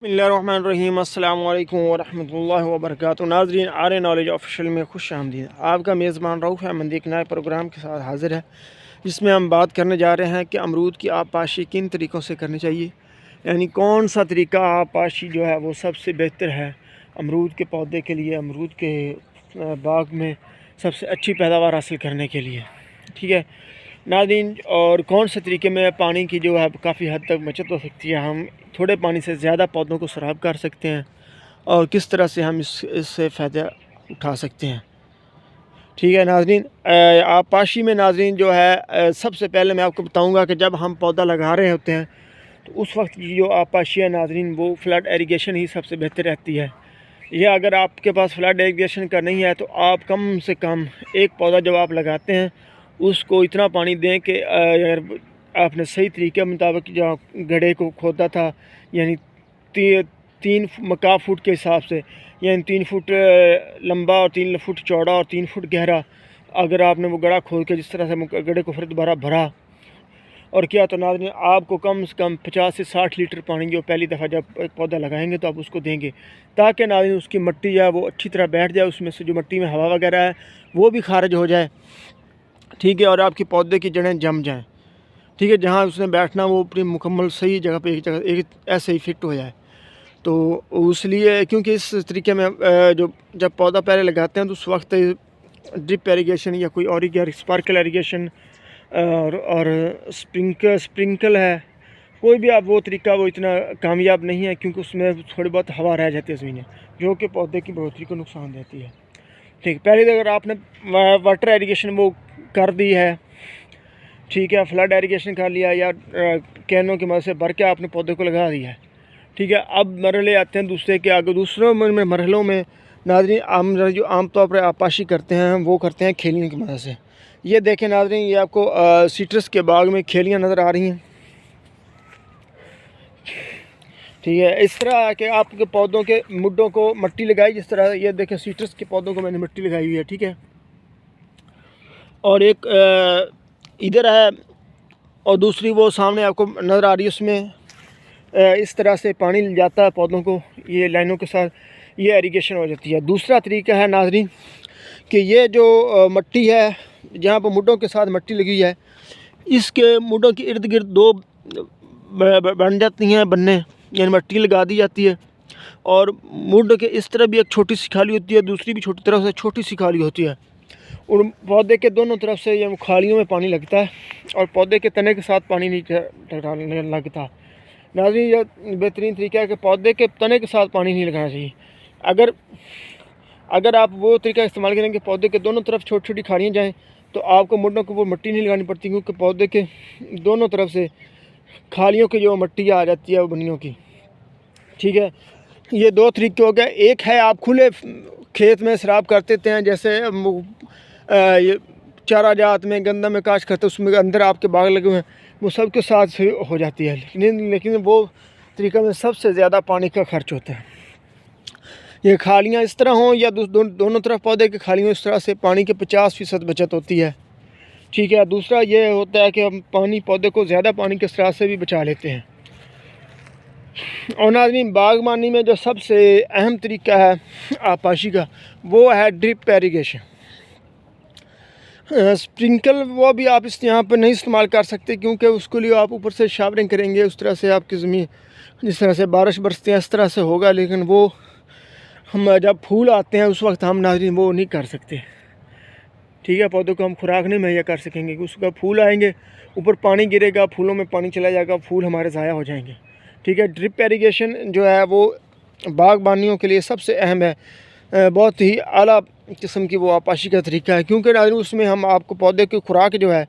बिस्मिल्लाहिर्रहमानिर्रहीम अस्सलाम वालेकुम वरहमतुल्लाहि वबरकातुहू। नाज़रीन आर्य नॉलेज ऑफिशियल में खुश आमदीद। आपका मेज़बान रऊफ़ अहमद एक नए प्रोग्राम के साथ हाज़िर है, जिसमें हम बात करने जा रहे हैं कि अमरूद की आबपाशी किन तरीक़ों से करनी चाहिए, यानी कौन सा तरीका आबपाशी जो है वो सबसे बेहतर है अमरूद के पौधे के लिए, अमरूद के बाग में सबसे अच्छी पैदावार हासिल करने के लिए। ठीक है नाज़रीन, और कौन से तरीके में पानी की जो है काफ़ी हद तक बचत हो सकती है, हम थोड़े पानी से ज़्यादा पौधों को सराब कर सकते हैं, और किस तरह से हम इससे फ़ायदा उठा सकते हैं। ठीक है नाज़रीन, आबपाशी में नाज़रीन जो है सबसे पहले मैं आपको बताऊंगा कि जब हम पौधा लगा रहे होते हैं तो उस वक्त की जो आबपाशी है नाज़रीन, वो फ्लड इरिगेशन ही सबसे बेहतर रहती है। यह अगर आपके पास फ्लड इरिगेशन का नहीं है तो आप कम से कम एक पौधा जब आप लगाते हैं उसको इतना पानी दें कि अगर आपने सही तरीके मुताबिक जो गड्ढे को खोदा था, यानी 3 मका फुट के हिसाब से, यानी 3 फुट लंबा और 3 फुट चौड़ा और 3 फुट गहरा, अगर आपने वो गड्ढा खोद के जिस तरह से गड्ढे को फिर दोबारा भरा और किया तो नाज़रीन आपको कम से कम 50 से 60 लीटर पानी जो पहली दफ़ा जब एक पौधा लगाएंगे तो आप उसको देंगे, ताकि नाज़रीन उसकी मिट्टी जो है वो अच्छी तरह बैठ जाए, उसमें से जो मिट्टी में हवा वगैरह है वो भी खारिज हो जाए। ठीक है, और आपके पौधे की जड़ें जम जाएं। ठीक है, जहाँ उसने बैठना वो अपनी मुकम्मल सही जगह पे एक ऐसे ही फिट हो जाए। तो इसलिए क्योंकि इस तरीके में जो जब पौधा पहले लगाते हैं तो उस वक्त ड्रिप इरिगेशन या कोई और स्पार्कल इरिगेशन और स्प्रिंकल है, कोई भी आप वो तरीका वो इतना कामयाब नहीं है, क्योंकि उसमें थोड़ी बहुत हवा रह जाती है ज़मीन में, जो कि पौधे की बढ़ोतरी को नुकसान देती है। ठीक, पहले अगर आपने वाटर इरिगेशन वो कर दी है, ठीक है, फ्लड इरिगेशन कर लिया या कैनों की मदद से भर के आपने पौधे को लगा दिया है। ठीक है, अब मरहले आते हैं दूसरे के आगे। दूसरों मरहलों में नाज़रीन हम जो आमतौर पर आबपाशी करते हैं वो करते हैं खेलियों की मदद से। ये देखें नाज़रीन, ये आपको सिट्रस के बाग में खेलियाँ नज़र आ रही हैं। ठीक है, इस तरह के आपके पौधों के मुड्डों को मिट्टी लगाई, जिस तरह ये देखें सिट्रस के पौधों को मैंने मिट्टी लगाई हुई है। ठीक है, और एक इधर है और दूसरी वो सामने आपको नज़र आ रही है, उसमें इस तरह से पानी जाता है पौधों को, ये लाइनों के साथ ये इरिगेशन हो जाती है। दूसरा तरीका है नाज़रीन कि ये जो मिट्टी है, जहाँ पर मुड्डों के साथ मिट्टी लगी है, इसके मुड्डों के इर्द गिर्द दो बन जाती हैं बनने, यानी मिट्टी लगा दी जाती है, और मुड के इस तरह भी एक छोटी सी खाली होती है, दूसरी भी छोटी तरफ से छोटी सी खाली होती है, और पौधे के दोनों तरफ से ये खालियों में पानी लगता है और पौधे के तने के साथ पानी नहीं टकराने लगता। नाज़रीन यह बेहतरीन तरीका है कि पौधे के तने के साथ पानी नहीं लगाना चाहिए। अगर आप वो तरीका इस्तेमाल करेंगे पौधे के दोनों तरफ छोटी छोटी खाड़ियाँ जाएँ तो आपको मुड्डों को वो मिट्टी नहीं लगानी पड़ती, क्योंकि पौधे के दोनों तरफ से खालियों की जो मिट्टी आ जाती है वो बनियों की। ठीक है, ये दो तरीके हो गए। एक है आप खुले खेत में सराब कर देते हैं, जैसे ये चारा जात में गंदा में काश करते, उसमें अंदर आपके बाग लगे हुए हैं, वो सब के साथ हो जाती है, लेकिन वो तरीका में सबसे ज़्यादा पानी का खर्च होता है। ये खालियाँ इस तरह हों या दोनों तरफ पौधे की खालियाँ इस तरह से पानी के 50% बचत होती है। ठीक है, दूसरा ये होता है कि हम पानी पौधे को ज़्यादा पानी के सराह से भी बचा लेते हैं। और नाज़रीन बागबानी में जो सबसे अहम तरीका है आबपाशी का वो है ड्रिप इरिगेशन। स्प्रिंकल वो भी आप इस यहाँ पर नहीं इस्तेमाल कर सकते, क्योंकि उसके लिए आप ऊपर से शावरिंग करेंगे, उस तरह से आपकी ज़मीन जिस तरह से बारिश बरसती है इस तरह से होगा, लेकिन वो हम जब फूल आते हैं उस वक्त हम नाज़रीन वो नहीं कर सकते। ठीक है, पौधों को हम खुराक नहीं मुहैया कर सकेंगे, उसका फूल आएंगे, ऊपर पानी गिरेगा, फूलों में पानी चला जाएगा, फूल हमारे ज़ाया हो जाएंगे। ठीक है, ड्रिप इरिगेशन जो है वो बागबानियों के लिए सबसे अहम है, बहुत ही आला किस्म की वो आबपाशी का तरीका है, क्योंकि नाज़रीन उसमें हम आपको पौधे की खुराक जो है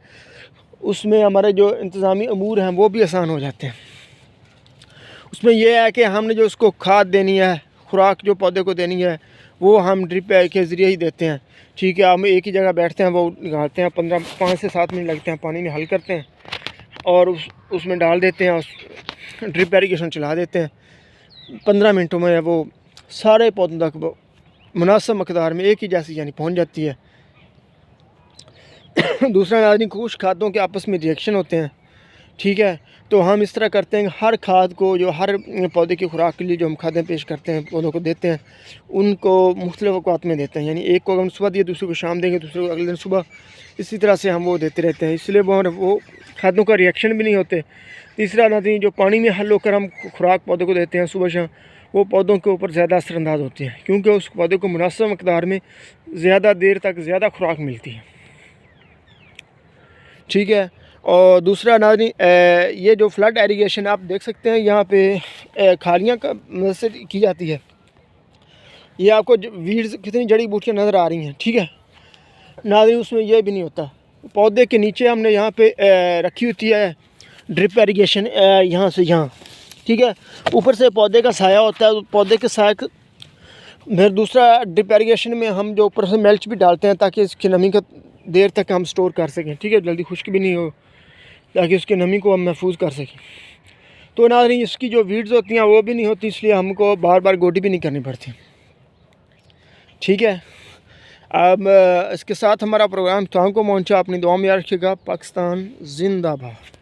उसमें हमारे जो इंतज़ामी अमूर हैं वो भी आसान हो जाते हैं। उसमें यह है कि हमने जो उसको खाद देनी है, खुराक जो पौधे को देनी है, वो हम ड्रिप के ज़रिए ही देते हैं। ठीक है, हम एक ही जगह बैठते हैं, वो निकालते हैं, 5 से 7 मिनट लगते हैं, पानी में हल करते हैं और उसमें डाल देते हैं, ड्रिप इरिगेशन चला देते हैं। 15 मिनटों में वो सारे पौधों तक वो मुनासिब मकदार में एक ही जैसी यानी पहुंच जाती है। दूसरा नाज़रीन खुश खादों के आपस में रिएक्शन होते हैं। ठीक है। तो हम इस तरह करते हैं, हर खाद को जो हर पौधे की खुराक के लिए जो हम खादें पेश करते हैं पौधों को देते हैं, उनको मुख्तलिफ़ औक़ात में देते हैं। यानी एक को हम सुबह दिए, दूसरे को शाम देंगे, दूसरे को अगले दिन सुबह, इसी तरह से हम वो देते रहते हैं। इसलिए वो खादों का रिएक्शन भी नहीं होते। तीसरा नतीजा, जो पानी में हल होकर हम खुराक पौधों को देते हैं सुबह शाम, वो पौधों के ऊपर ज़्यादा असरअंदाज होती हैं, क्योंकि उस पौधे को मुनासिब मकदार में ज़्यादा देर तक ज़्यादा खुराक मिलती है। ठीक है। और दूसरा नाज़रीन, ये जो फ्लड एरीगेशन आप देख सकते हैं यहाँ पे खालियाँ का से की जाती है। ये आपको वीड्स कितनी जड़ी बूटियाँ नज़र आ रही हैं। ठीक है नाज़रीन, उसमें ये भी नहीं होता। पौधे के नीचे हमने यहाँ पे रखी होती है ड्रिप एरीगेशन, यहाँ से यहाँ। ठीक है, ऊपर से पौधे का साया होता है, पौधे के साया फिर दूसरा ड्रिप एरीगेशन में हम जो ऊपर से मेल्च भी डालते हैं ताकि इसकी नमी का देर तक हम स्टोर कर सकें। ठीक है, जल्दी खुश्क भी नहीं हो, ताकि उसकी नमी को हम महफूज कर सकें। तो नाज़रीन, इसकी जो वीड्स होती हैं वो भी नहीं होती, इसलिए हमको बार बार गोडी भी नहीं करनी पड़ती। ठीक है, अब इसके साथ हमारा प्रोग्राम को पहुँचा। अपनी दुआ में याद रखिएगा। पाकिस्तान जिंदाबाद।